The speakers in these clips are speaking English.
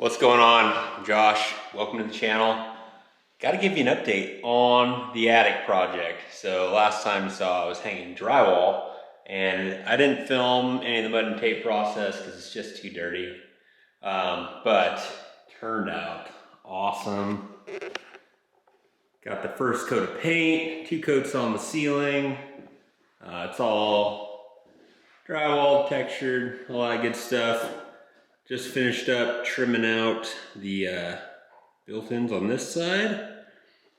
What's going on? I'm Josh. Welcome to the channel. Got to give you an update on the attic project. So last time you saw I was hanging drywall and I didn't film any of the mud and tape process because it's just too dirty. But turned out awesome. Got the first coat of paint, 2 coats on the ceiling. It's all drywall, textured, a lot of good stuff. Just finished up trimming out the built-ins on this side.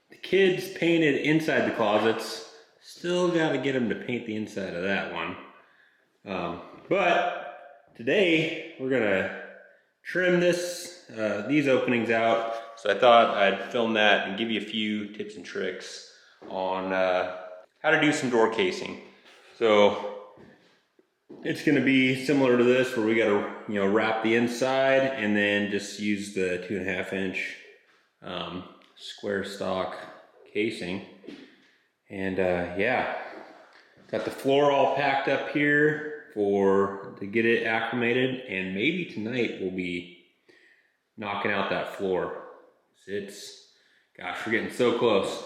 The kids painted inside the closets. Still got to get them to paint the inside of that one. But today we're gonna trim these openings out. So I thought I'd film that and give you a few tips and tricks on how to do some door casing. So it's going to be similar to this, where we got to wrap the inside and then just use the 2.5 inch square stock casing. And yeah, got the floor all packed up here to get it acclimated, and maybe tonight we'll be knocking out that floor. Gosh, we're getting so close.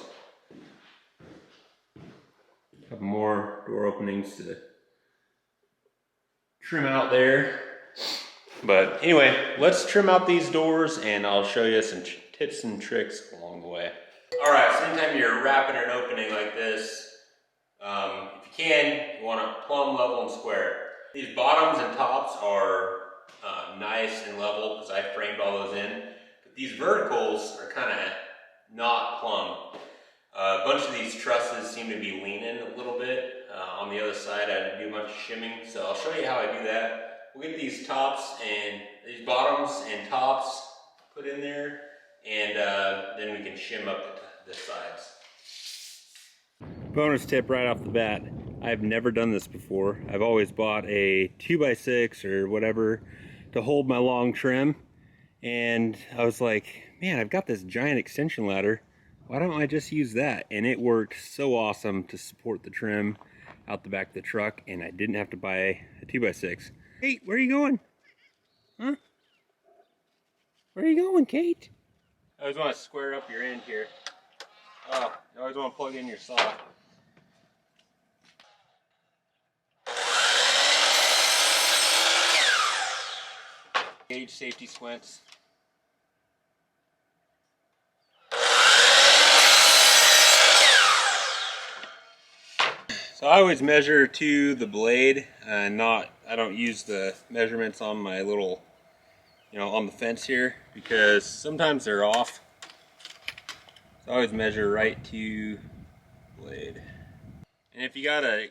A couple more door openings to trim out there. But anyway, let's trim out these doors and I'll show you some tips and tricks along the way. All right, so anytime you're wrapping an opening like this, if you can, you want it plumb, level, and square. These bottoms and tops are nice and level because I framed all those in. But these verticals are kind of not plumb. A bunch of these trusses seem to be leaning a little bit. On the other side, I had to do a bunch of shimming, so I'll show you how I do that. We'll get these tops and these bottoms and tops put in there, and then we can shim up the sides. Bonus tip right off the bat. I've never done this before. I've always bought a 2x6 or whatever to hold my long trim, and I was like, man, I've got this giant extension ladder. Why don't I just use that? And it worked so awesome to support the trim out the back of the truck, and I didn't have to buy a 2x6. Kate, where are you going? Huh? Where are you going, Kate? I always want to square up your end here. Oh, you always want to plug in your saw. Gauge safety squints. So I always measure to the blade, and I don't use the measurements on my little, on the fence here, because sometimes they're off. So I always measure right to blade. And if you got a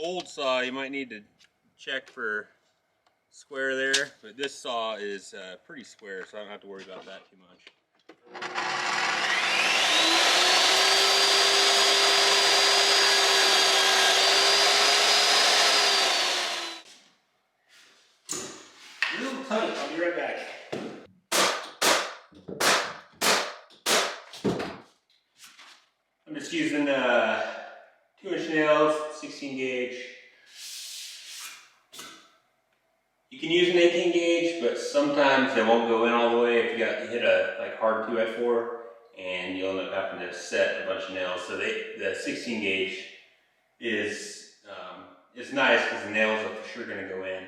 old saw, you might need to check for square there, but this saw is pretty square, so I don't have to worry about that too much. I'll be right back. I'm just using 2-inch nails, 16 gauge. You can use an 18 gauge, but sometimes they won't go in all the way if you hit a hard 2x4, and you'll end up having to set a bunch of nails. So the 16 gauge is nice because the nails are for sure going to go in.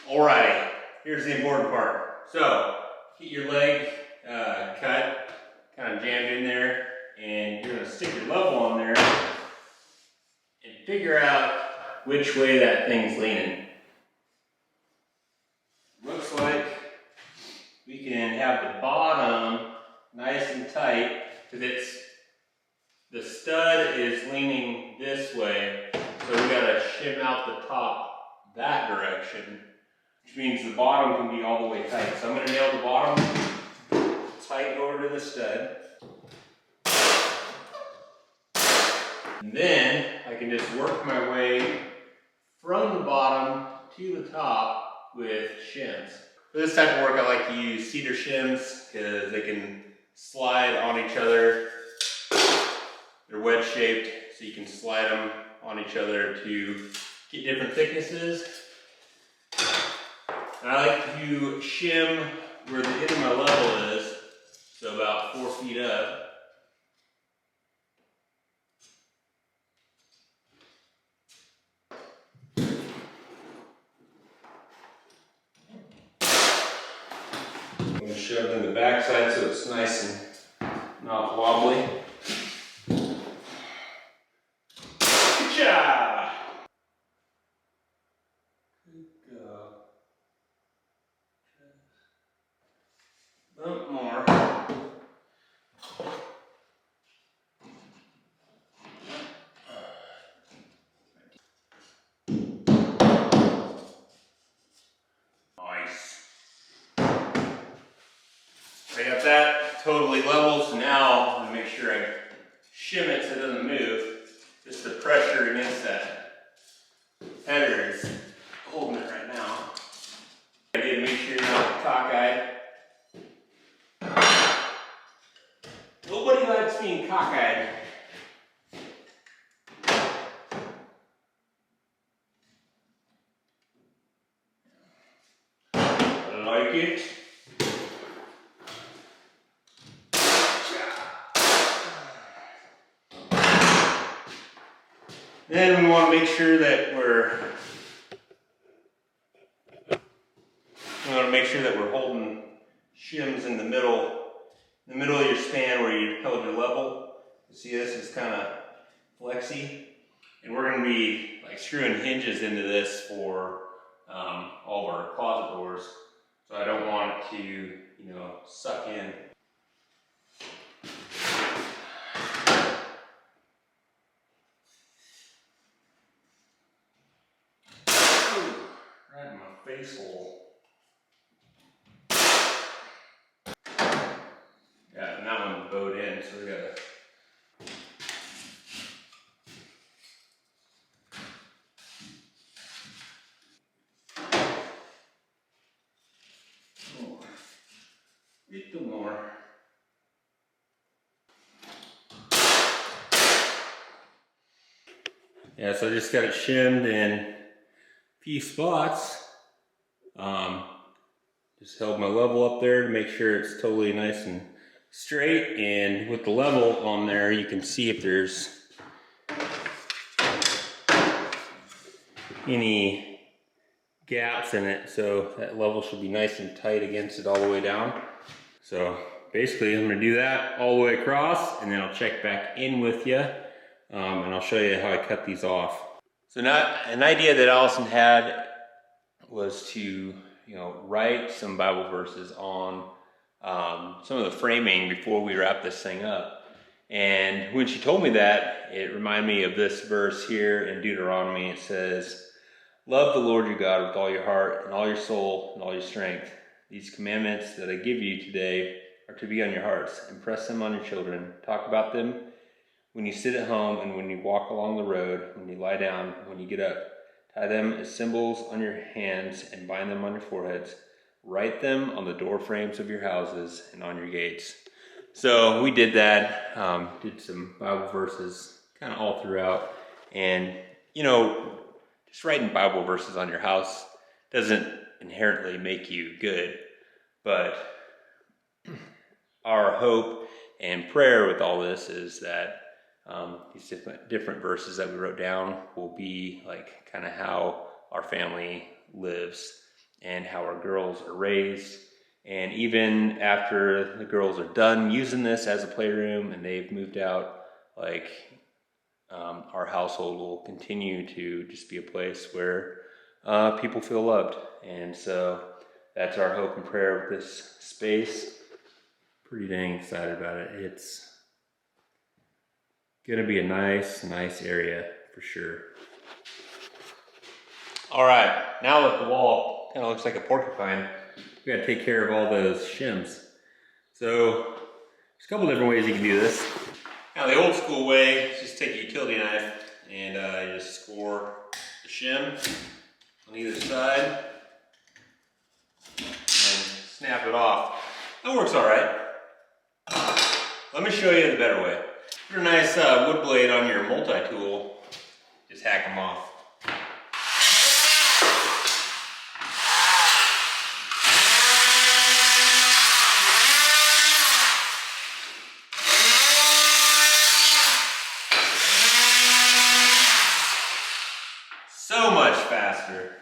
Alrighty, here's the important part. So, get your leg cut, kind of jammed in there, and you're going to stick your level on there and figure out which way that thing's leaning. Looks like we can have the bottom nice and tight, because the stud is leaning this way, so we got to shim out the top that direction, which means the bottom can be all the way tight. So I'm going to nail the bottom tight over to the stud. And then I can just work my way from the bottom to the top with shims. For this type of work, I like to use cedar shims because they can slide on each other. They're wedge shaped, so you can slide them on each other to get different thicknesses. And I like to shim where the end of my level is, so about 4 feet up. I'm going to shove it in the backside so it's nice and not wobbly. Good go. Bump more. Nice. I got that totally level, so now I'm going to make sure I shim it so it doesn't move. Just the pressure against that header is holding it right now. I did make sure you're not cockeyed. Nobody likes being cockeyed. I like it. Then we want to make sure that we're holding shims in the middle of your span where you held your level. You see this is kind of flexy, and we're going to be like screwing hinges into this for all of our closet doors. So I don't want it to, suck in. Right in my face hole. Yeah, and that one bowed in, so we gotta. Oh, little more. Yeah, so I just got it shimmed in a few spots. Just held my level up there to make sure it's totally nice and straight. And with the level on there, you can see if there's any gaps in it. So that level should be nice and tight against it all the way down. So basically I'm gonna do that all the way across, and then I'll check back in with you. And I'll show you how I cut these off. So an idea that Allison had was to, write some Bible verses on some of the framing before we wrap this thing up. And when she told me that, it reminded me of this verse here in Deuteronomy. It says, "Love the Lord your God with all your heart and all your soul and all your strength. These commandments that I give you today are to be on your hearts. Impress them on your children. Talk about them when you sit at home and when you walk along the road, when you lie down, when you get up. Tie them as symbols on your hands and bind them on your foreheads. Write them on the door frames of your houses and on your gates." So we did that, did some Bible verses kind of all throughout. And, just writing Bible verses on your house doesn't inherently make you good. But our hope and prayer with all this is that these different verses that we wrote down will be like kind of how our family lives and how our girls are raised. And even after the girls are done using this as a playroom and they've moved out, our household will continue to just be a place where people feel loved. And so that's our hope and prayer with this space. Pretty dang excited about it. It's gonna be a nice area for sure. All right, now that the wall kind of looks like a porcupine, we gotta take care of all those shims. So there's a couple different ways you can do this. Now the old school way is just take a utility knife and you just score the shim on either side and snap it off. That works all right. Let me show you the better way. Put a nice wood blade on your multi-tool, just hack them off. So much faster.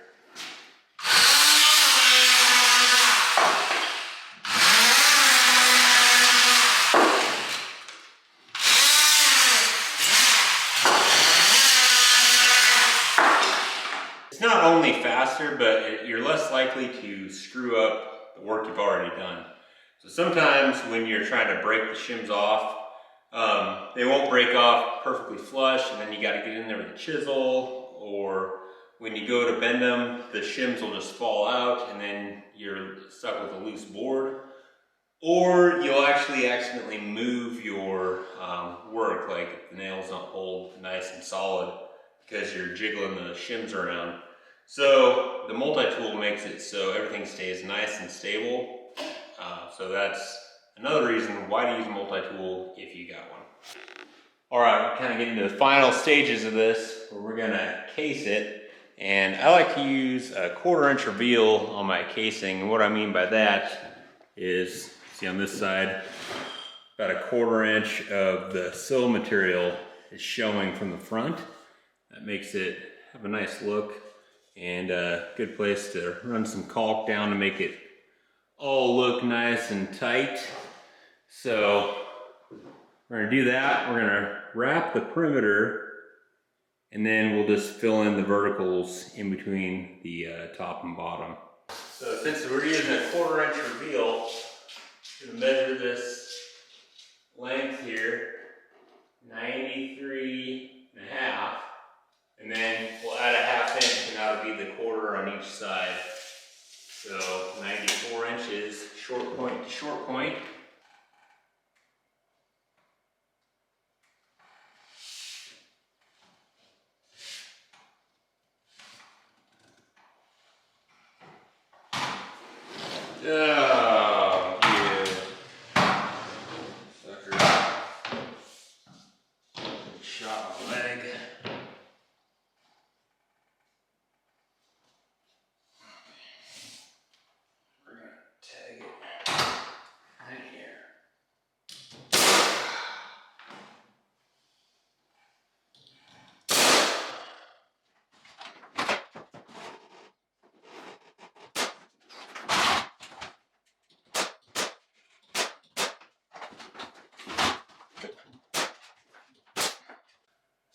It's not only faster, but you're less likely to screw up the work you've already done. So sometimes when you're trying to break the shims off, they won't break off perfectly flush, and then you got to get in there with a chisel, or when you go to bend them, the shims will just fall out, and then you're stuck with a loose board. Or you'll actually accidentally move your work, like if the nails don't hold nice and solid because you're jiggling the shims around. So the multi-tool makes it so everything stays nice and stable. So that's another reason why to use a multi-tool if you got one. All right, we're kind of getting to the final stages of this where we're gonna case it. And I like to use a 1/4 inch reveal on my casing. And what I mean by that is, see on this side, about a 1/4 inch of the sill material is showing from the front. That makes it have a nice look and a good place to run some caulk down to make it all look nice and tight. So we're gonna do that. We're gonna wrap the perimeter, and then we'll just fill in the verticals in between the top and bottom. So since we're using a 1/4 inch reveal, I'm gonna measure this length here, 93.5, and then we'll add a 1/2 inch, and that'll be the 1/4 on each side. So 94 inches, short point to short point. Oh, yeah. Sucker. Shot my leg. We're gonna tag it right here.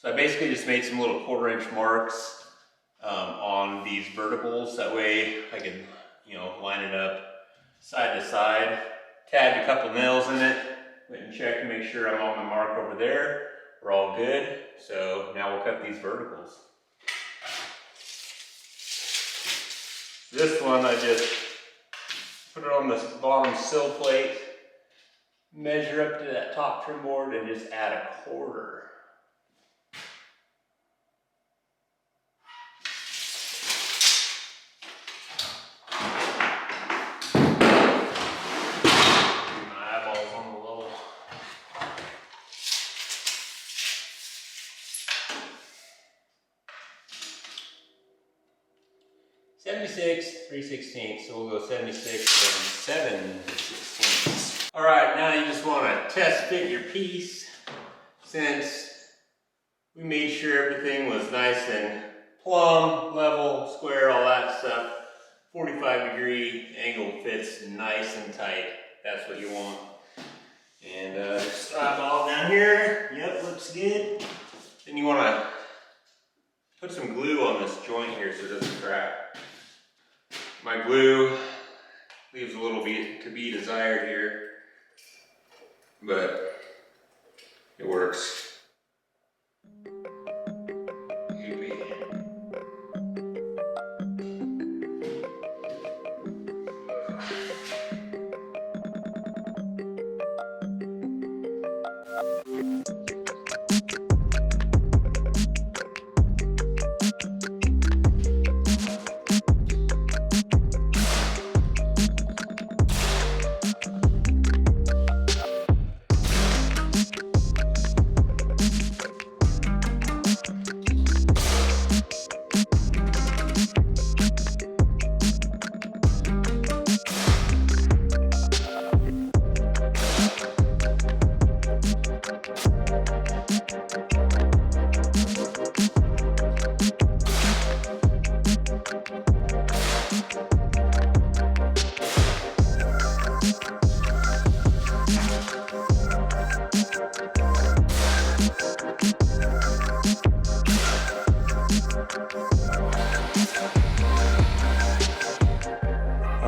So I basically just made some little 1/4 inch marks on these verticals. That way I can, line it up side to side. Tagged a couple nails in it. Went and checked to make sure I'm on my mark over there. We're all good. So now we'll cut these verticals. This one I just put it on this bottom sill plate, measure up to that top trim board, and just add a 1/4. My eyeballs on the level. (76 3/16), so we'll go 76 and 7/16. All right, now you just want to test fit your piece. Since we made sure everything was nice and plumb, level, square, all that stuff, 45-degree angle fits nice and tight. That's what you want. And just eyeball down here. Yep, looks good. Then you want to put some glue on this joint here so it doesn't crack. My glue leaves a little bit to be desired here, but it works.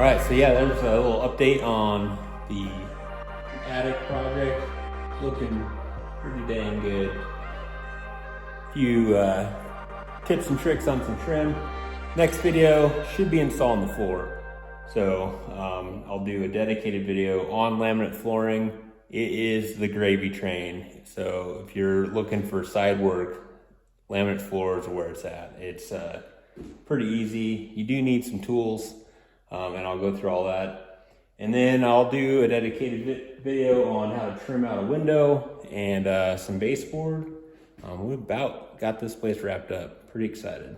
right, so yeah, there's a little update on the attic project. Looking pretty dang good. Few tips and tricks on some trim. Next video should be installing the floor. So I'll do a dedicated video on laminate flooring. It is the gravy train. So if you're looking for side work, laminate floors are where it's at. It's pretty easy. You do need some tools, and I'll go through all that. And then I'll do a dedicated video on how to trim out a window and some baseboard. We about got this place wrapped up. Pretty excited.